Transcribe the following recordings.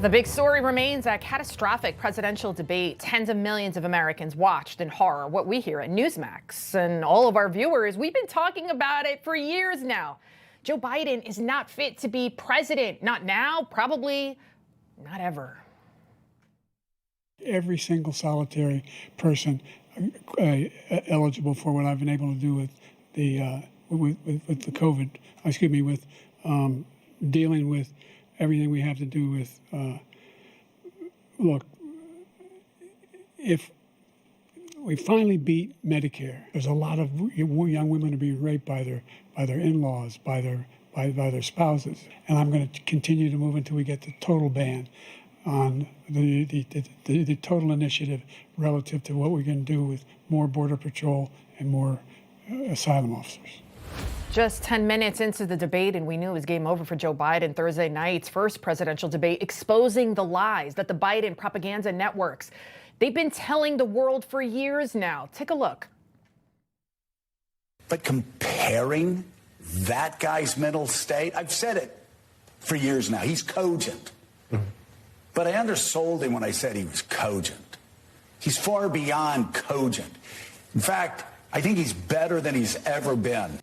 The big story remains a catastrophic presidential debate. Tens of millions of Americans watched in horror what we hear at Newsmax. And all of our viewers, we've been talking about it for years now. Joe Biden is not fit to be president. Not now, probably not ever. Every single solitary person eligible for what I've been able to do with the COVID, with dealing with everything we have to do with, look, if we finally beat Medicare, there's a lot of young women are being raped by their in-laws, by their spouses, and I'm going to continue to move until we get the total ban on the total initiative relative to what we're going to do with more Border Patrol and more asylum officers. Just 10 minutes into the debate, and we knew it was game over for Joe Biden. Thursday night's first presidential debate exposing the lies that the Biden propaganda networks, they've been telling the world for years now. Take a look. But comparing that guy's mental state, I've said it for years now, he's cogent. Mm-hmm. But I undersold him when I said he was cogent. He's far beyond cogent. In fact, I think he's better than he's ever been.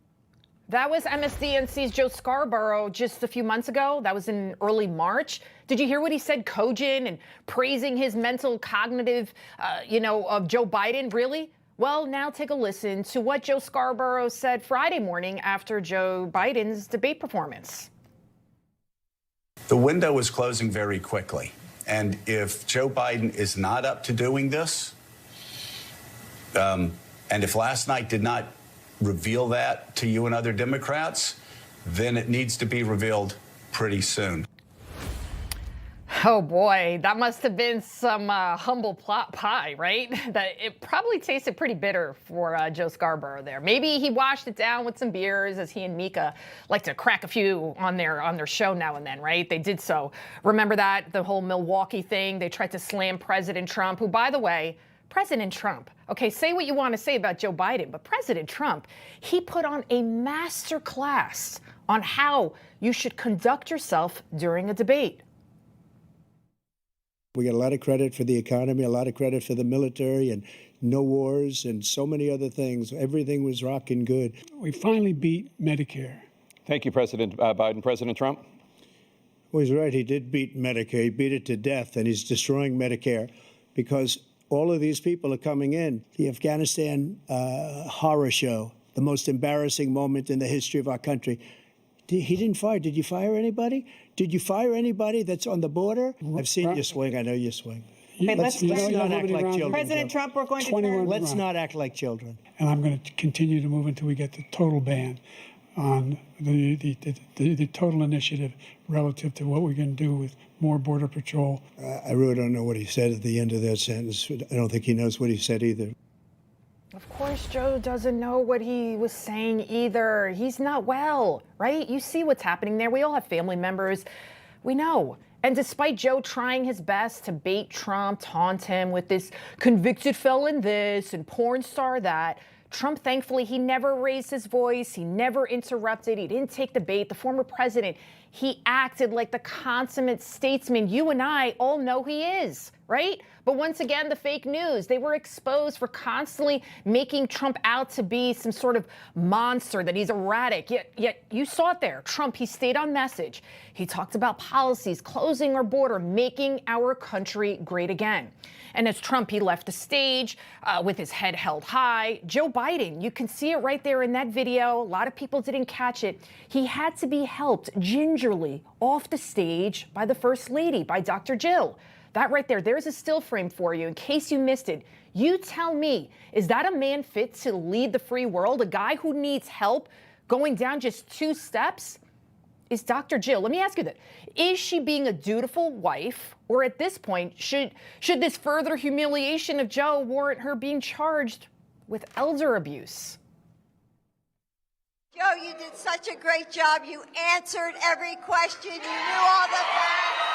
That was MSDNC's Joe Scarborough just a few months ago. That was in early March. Did you hear what he said, cogent, and praising his mental cognitive, of Joe Biden? Really? Well, now take a listen to what Joe Scarborough said Friday morning after Joe Biden's debate performance. The window is closing very quickly. And if Joe Biden is not up to doing this, and if last night did not reveal that to you and other Democrats, then it needs to be revealed pretty soon. Oh boy, that must have been some humble plot pie, right? That it probably tasted pretty bitter for Joe Scarborough there. Maybe he washed it down with some beers, as he and Mika like to crack a few on their show now and then, right? They did so. Remember that, the whole Milwaukee thing? They tried to slam President Trump, who, by the way, President Trump, okay, say what you want to say about Joe Biden, but President Trump, he put on a master class on how you should conduct yourself during a debate. We get a lot of credit for the economy, a lot of credit for the military, and no wars, and so many other things. Everything was rocking good. We finally beat Medicare. Thank you, President Biden. President Trump? Well, he's right. He did beat Medicare. He beat it to death, and he's destroying Medicare because all of these people are coming in. The Afghanistan horror show, the most embarrassing moment in the history of our country. He didn't fire. Did you fire anybody? Did you fire anybody that's on the border? I've seen you swing. I know you swing. Okay, let's not act like children. President Trump, we're going to turn. Let's not act like children. And I'm going to continue to move until we get the total ban on the total initiative relative to what we're going to do with more Border Patrol. I really don't know what he said at the end of that sentence. I don't think he knows what he said either. Of course, Joe doesn't know what he was saying either. He's not well, right? You see what's happening there. We all have family members. We know. And despite Joe trying his best to bait Trump, taunt him with this convicted felon this and porn star that, Trump, thankfully, he never raised his voice. He never interrupted. He didn't take the bait. The former president, he acted like the consummate statesman you and I all know he is, right? But once again, the fake news, they were exposed for constantly making Trump out to be some sort of monster, that he's erratic. Yet you saw it there. Trump, he stayed on message. He talked about policies, closing our border, making our country great again. And as Trump, he left the stage with his head held high. Joe Biden, you can see it right there in that video. A lot of people didn't catch it. He had to be helped gingerly off the stage by the First Lady, by Dr. Jill. That right there, there's a still frame for you in case you missed it. You tell me, is that a man fit to lead the free world? A guy who needs help going down just 2 steps? Is Dr. Jill, let me ask you that, is she being a dutiful wife, or at this point, should this further humiliation of Joe warrant her being charged with elder abuse? Joe, you did such a great job. You answered every question. You knew all the facts.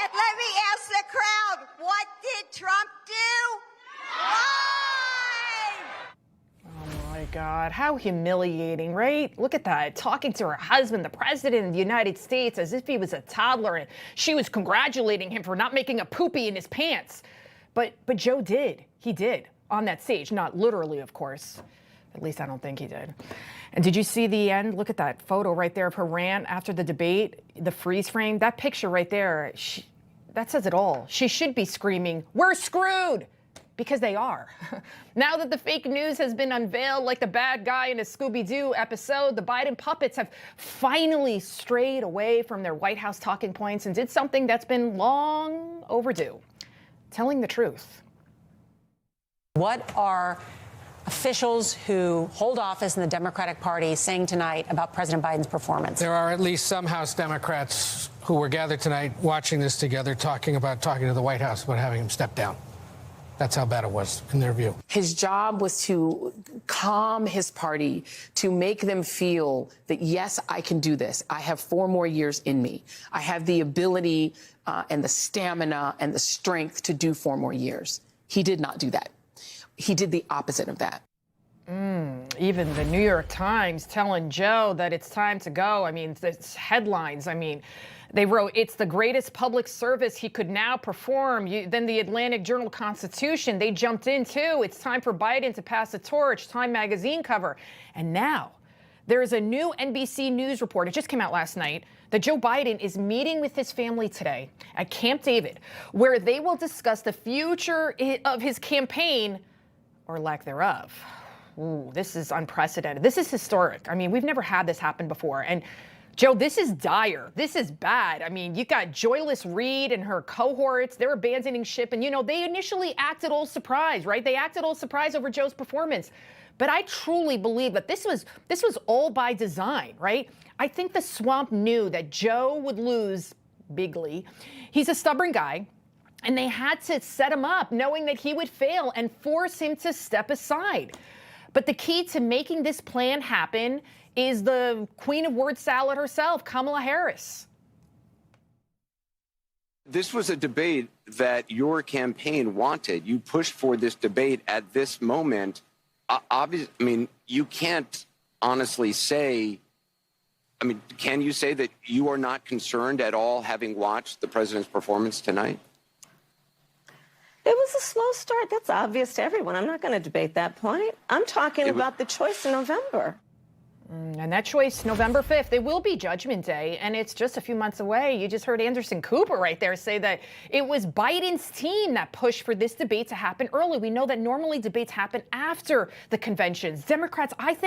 And let me ask the crowd, what did Trump do? Lie! Oh my God. God, how humiliating, right? Look at that, talking to her husband, the president of the United States, as if he was a toddler, and she was congratulating him for not making a poopy in his pants. But Joe did. He did on that stage, not literally, of course. At least I don't think he did. And did you see the end? Look at that photo right there of her rant after the debate, the freeze frame. That picture right there, that says it all. She should be screaming, "We're screwed!" Because they are. Now that the fake news has been unveiled like the bad guy in a Scooby-Doo episode, the Biden puppets have finally strayed away from their White House talking points and did something that's been long overdue, telling the truth. What are officials who hold office in the Democratic Party saying tonight about President Biden's performance? There are at least some House Democrats who were gathered tonight watching this together, talking to the White House about having him step down. That's how bad it was, in their view. His job was to calm his party, to make them feel that, yes, I can do this. I have 4 more years in me. I have the ability and the stamina and the strength to do 4 more years. He did not do that. He did the opposite of that. Even the New York Times telling Joe that it's time to go. I mean, it's headlines. I mean, they wrote, it's the greatest public service he could now perform. Then the Atlantic Journal-Constitution, they jumped in too. It's time for Biden to pass the torch. Time magazine cover. And now there is a new NBC News report. It just came out last night that Joe Biden is meeting with his family today at Camp David, where they will discuss the future of his campaign or lack thereof. Ooh, this is unprecedented. This is historic. I mean, we've never had this happen before. And Joe, this is dire. This is bad. I mean, you got Joyless Reed and her cohorts. They're abandoning ship. And, you know, they initially acted all surprised, right? They acted all surprised over Joe's performance. But I truly believe that this was all by design, right? I think the swamp knew that Joe would lose bigly. He's a stubborn guy. And they had to set him up knowing that he would fail and force him to step aside. But the key to making this plan happen is the queen of word salad herself, Kamala Harris. This was a debate that your campaign wanted. You pushed for this debate at this moment. Obviously, I mean, you can't honestly say, I mean, can you say that you are not concerned at all having watched the president's performance tonight? It was a slow start. That's obvious to everyone. I'm not going to debate that point. I'm talking about the choice in November. And that choice, November 5th, it will be Judgment Day, and it's just a few months away. You just heard Anderson Cooper right there say that it was Biden's team that pushed for this debate to happen early. We know that normally debates happen after the conventions. Democrats, I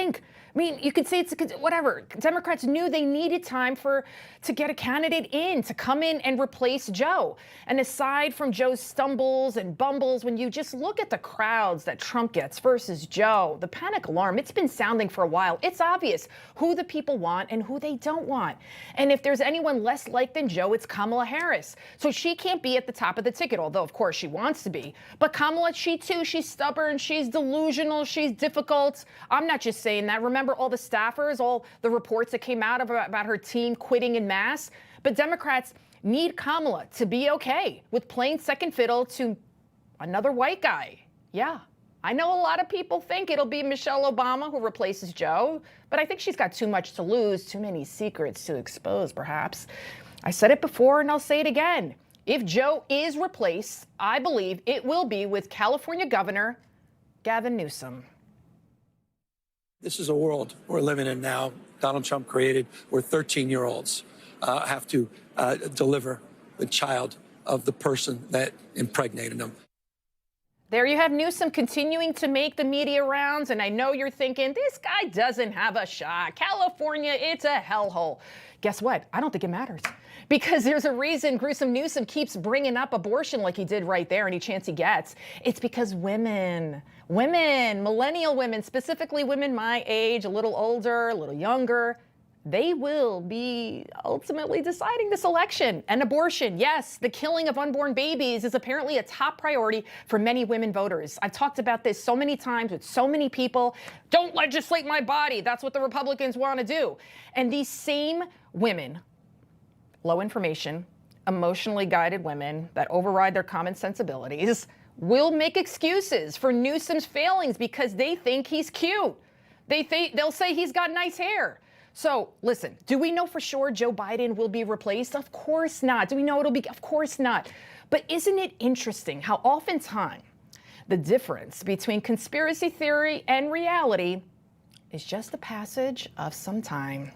mean, you could say it's whatever. Democrats knew they needed time to get a candidate in, to come in and replace Joe. And aside from Joe's stumbles and bumbles, when you just look at the crowds that Trump gets versus Joe, the panic alarm, it's been sounding for a while. It's obvious who the people want and who they don't want. And if there's anyone less liked than Joe, it's Kamala Harris. So she can't be at the top of the ticket, although of course she wants to be. But Kamala, she too, she's stubborn, she's delusional, she's difficult. I'm not just saying that. Remember all the staffers, all the reports that came out about her team quitting en masse? But Democrats need Kamala to be okay with playing second fiddle to another white guy. Yeah. I know a lot of people think it'll be Michelle Obama who replaces Joe, but I think she's got too much to lose, too many secrets to expose, perhaps. I said it before and I'll say it again. If Joe is replaced, I believe it will be with California Governor Gavin Newsom. This is a world we're living in now. Donald Trump created where 13-year-olds have to deliver the child of the person that impregnated them. There you have Newsom continuing to make the media rounds, and I know you're thinking, this guy doesn't have a shot. California, it's a hellhole. Guess what? I don't think it matters. Because there's a reason Gruesome Newsom keeps bringing up abortion like he did right there any chance he gets. It's because women, millennial women, specifically women my age, a little older, a little younger, they will be ultimately deciding this election. And abortion, yes, the killing of unborn babies is apparently a top priority for many women voters. I've talked about this so many times with so many people. Don't legislate my body. That's what the Republicans want to do. And these same women, low information, emotionally guided women that override their common sensibilities, will make excuses for Newsom's failings because they think he's cute. They'll say he's got nice hair. So listen, do we know for sure Joe Biden will be replaced? Of course not. Do we know it'll be? Of course not. But isn't it interesting how oftentimes the difference between conspiracy theory and reality is just the passage of some time?